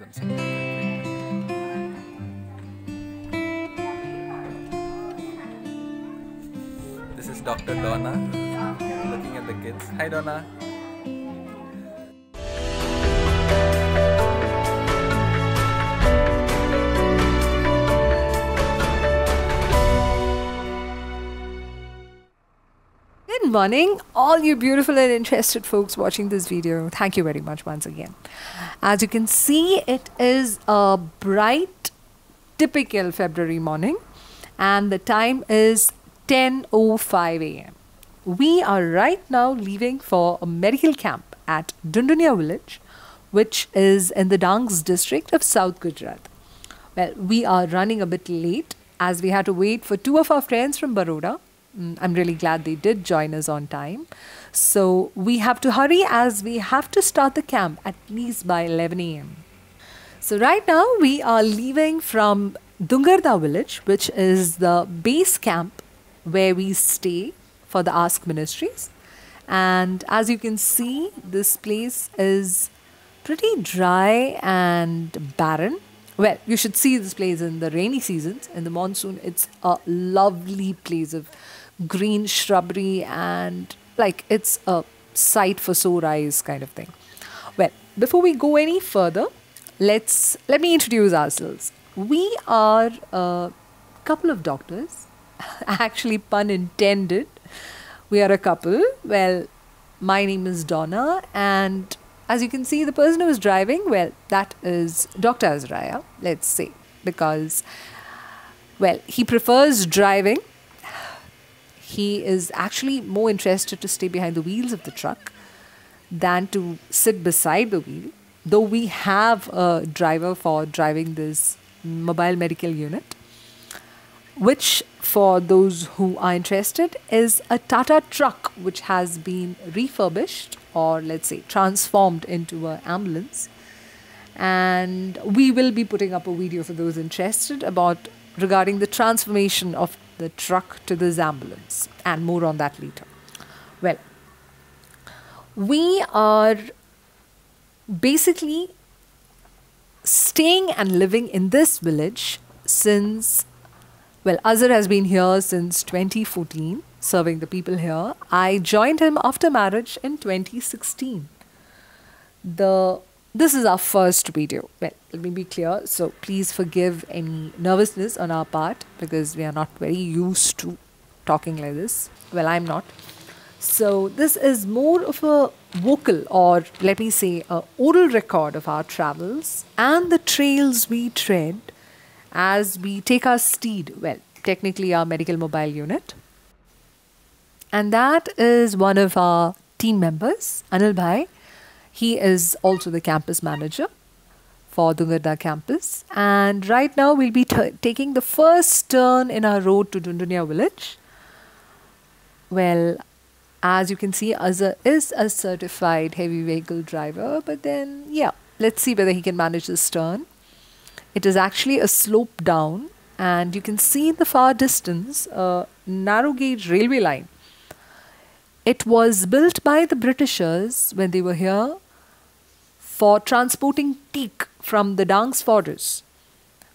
One second. This is Dr. Donna looking at the kids. Hi, Donna. Good morning, all you beautiful and interested folks watching this video. Thank you very much once again. As you can see, it is a bright, typical February morning, and the time is 10:05 a.m. We are right now leaving for a medical camp at Dunduniya village, which is in the Dangs district of South Gujarat. Well, we are running a bit late as we had to wait for two of our friends from Baroda. I'm really glad they did join us on time. So we have to hurry as we have to start the camp at least by 11 a.m. So right now we are leaving from Dungarda village, which is the base camp where we stay for the Ask Ministries. And as you can see, this place is pretty dry and barren. Well, you should see this place in the rainy seasons. In the monsoon, it's a lovely place of green shrubbery and like it's a sight for sore eyes kind of thing. Well, before we go any further, let me introduce ourselves. We are a couple of doctors, actually pun intended. We are a couple. Well, my name is Donna, and as you can see, the person who is driving, well, that is Dr. Azraya, let's say, because, well, he prefers driving. He is actually more interested to stay behind the wheels of the truck than to sit beside the wheel, though we have a driver for driving this mobile medical unit, which for those who are interested is a Tata truck which has been refurbished or let's say transformed into an ambulance. And we will be putting up a video for those interested regarding the transformation of the truck to this ambulance, and more on that later. Well, we are basically staying and living in this village since, well, Azhar has been here since 2014, serving the people here. I joined him after marriage in 2016. This is our first video. Well, let me be clear. So please forgive any nervousness on our part because we are not very used to talking like this. Well, I'm not. So this is more of a vocal, or let me say a oral record of our travels and the trails we tread as we take our steed, well, technically our medical mobile unit. And that is one of our team members, Anil Bhai. He is also the campus manager for Dungarda campus. And right now we'll be taking the first turn in our road to Dunduniya village. Well, as you can see, Azhar is a certified heavy vehicle driver. But then, yeah, let's see whether he can manage this turn. It is actually a slope down. And you can see in the far distance a narrow gauge railway line. It was built by the Britishers when they were here for transporting teak from the Dangs forest.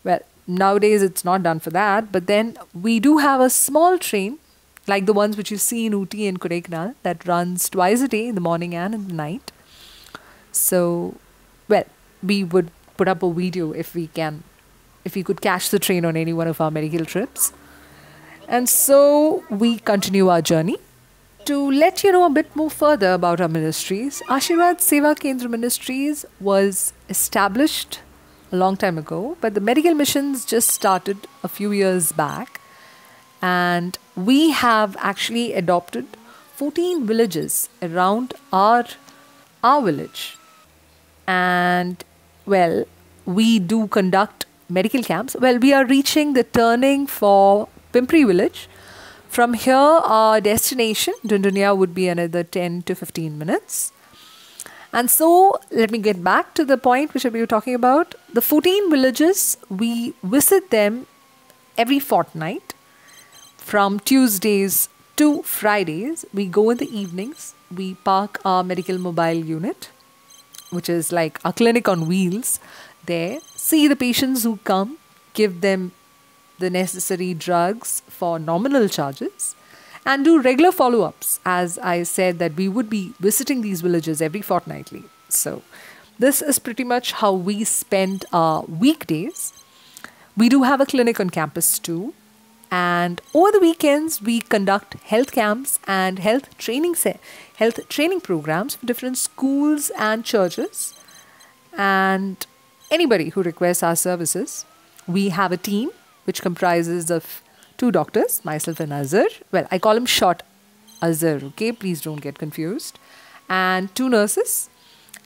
Well, nowadays it's not done for that, but then we do have a small train like the ones which you see in Ooty and Kodaikanal that runs twice a day in the morning and in the night. So, well, we would put up a video if we could catch the train on any one of our medical trips. And so we continue our journey. To let you know a bit more further about our ministries, Ashirwad Seva Kendra Ministries was established a long time ago, but the medical missions just started a few years back. And we have actually adopted 14 villages around our village. And, well, we do conduct medical camps. Well, we are reaching the turning for Pimpri village. From here, our destination, Dunduniya, would be another 10 to 15 minutes. And so, let me get back to the point which we were talking about. The 14 villages, we visit them every fortnight. From Tuesdays to Fridays, we go in the evenings. We park our medical mobile unit, which is like a clinic on wheels, there, see the patients who come, give them the necessary drugs for nominal charges, and do regular follow ups. As I said, that we would be visiting these villages every fortnightly. So, this is pretty much how we spend our weekdays. We do have a clinic on campus too. And over the weekends, we conduct health camps and health training programs for different schools and churches. And anybody who requests our services, we have a team which comprises of two doctors, myself and Azhar. Well, I call him short Azhar, okay? Please don't get confused. And two nurses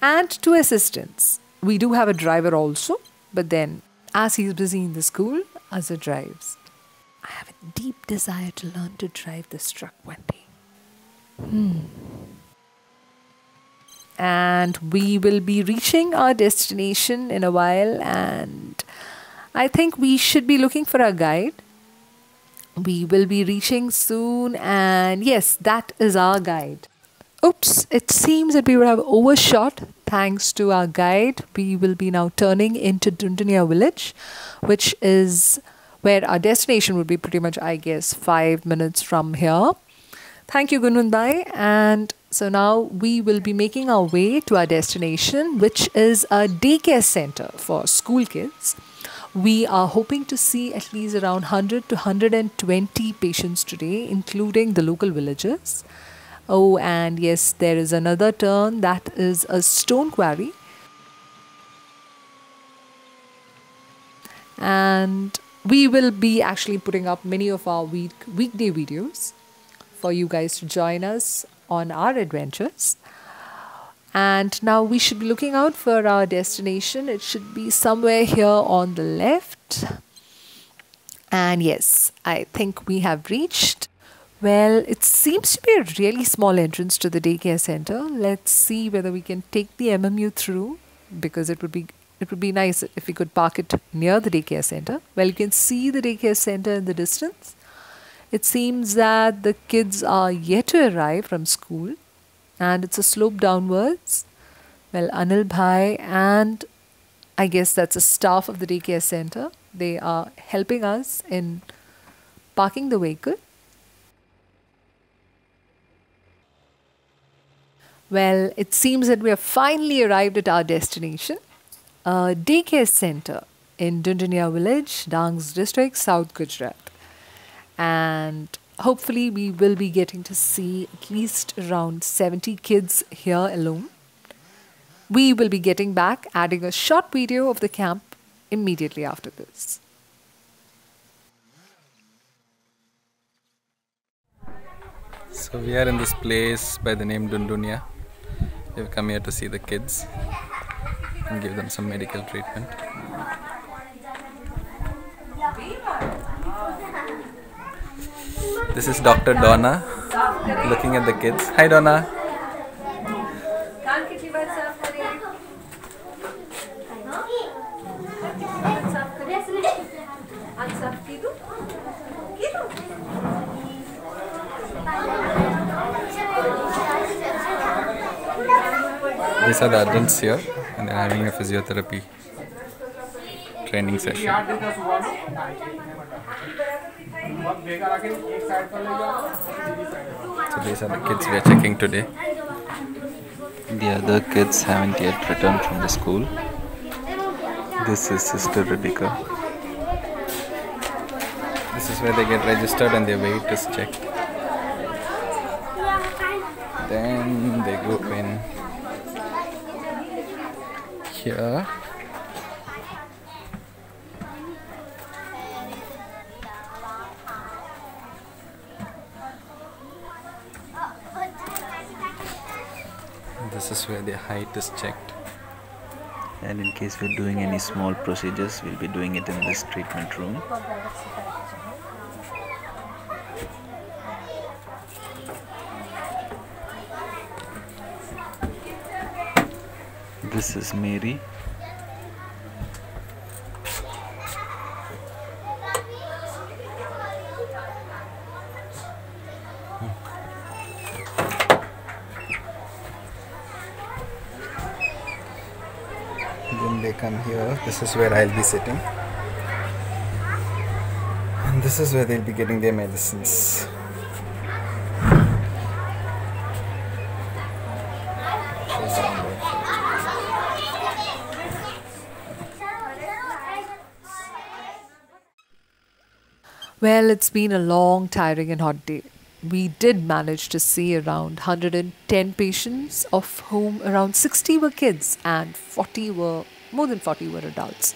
and two assistants. We do have a driver also, but then as he's busy in the school, Azhar drives. I have a deep desire to learn to drive this truck one day. And we will be reaching our destination in a while, and I think we should be looking for a guide. We will be reaching soon, and yes, that is our guide. Oops, it seems that we would have overshot. Thanks to our guide, we will be now turning into Dunduniya village, which is where our destination would be pretty much, I guess, 5 minutes from here. Thank you, Gunundai. And so now we will be making our way to our destination, which is a daycare center for school kids. We are hoping to see at least around 100 to 120 patients today, including the local villagers. Oh, and yes, there is another turn, that is a stone quarry. And we will be actually putting up many of our weekday videos for you guys to join us on our adventures. And now we should be looking out for our destination. It should be somewhere here on the left. And yes, I think we have reached. Well, it seems to be a really small entrance to the daycare center. Let's see whether we can take the MMU through, because it would be nice if we could park it near the daycare center. Well, you can see the daycare center in the distance. It seems that the kids are yet to arrive from school, and it's a slope downwards. Well, Anil Bhai and I guess that's a staff of the daycare center. They are helping us in parking the vehicle. Well, it seems that we have finally arrived at our destination, a daycare center in Dunduniya village, Dangs district, South Gujarat. And hopefully we will be getting to see at least around 70 kids here alone. We will be getting back, adding a short video of the camp immediately after this. So we are in this place by the name Dunduniya. We've come here to see the kids and give them some medical treatment. This is Dr. Donna looking at the kids. Hi Donna. These are the adults here, and they're having a physiotherapy training session. So these are the kids we are checking today. The other kids haven't yet returned from the school. This is Sister Rebecca. This is where they get registered and their weight is checked. Then they go in here. This is where their height is checked. And in case we're doing any small procedures, we'll be doing it in this treatment room. This is Mary. Then they come here, this is where I'll be sitting. And this is where they'll be getting their medicines. Well, it's been a long, tiring, and hot day. We did manage to see around 110 patients, of whom around 60 were kids and more than 40 were adults.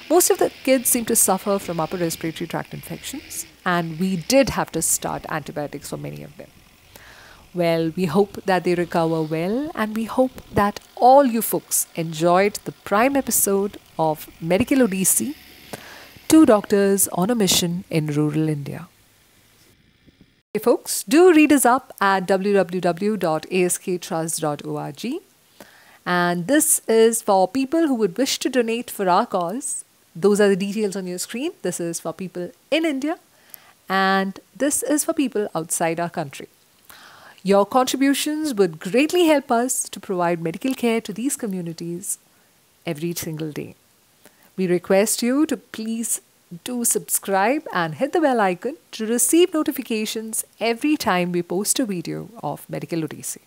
Most of the kids seem to suffer from upper respiratory tract infections, and we did have to start antibiotics for many of them. Well, we hope that they recover well, and we hope that all you folks enjoyed the prime episode of Medical Odyssey, two doctors on a mission in rural India. Okay, folks, do read us up at www.asktrust.org. And this is for people who would wish to donate for our cause. Those are the details on your screen. This is for people in India, and this is for people outside our country. Your contributions would greatly help us to provide medical care to these communities every single day. We request you to please do subscribe and hit the bell icon to receive notifications every time we post a video of Medical Odyssey.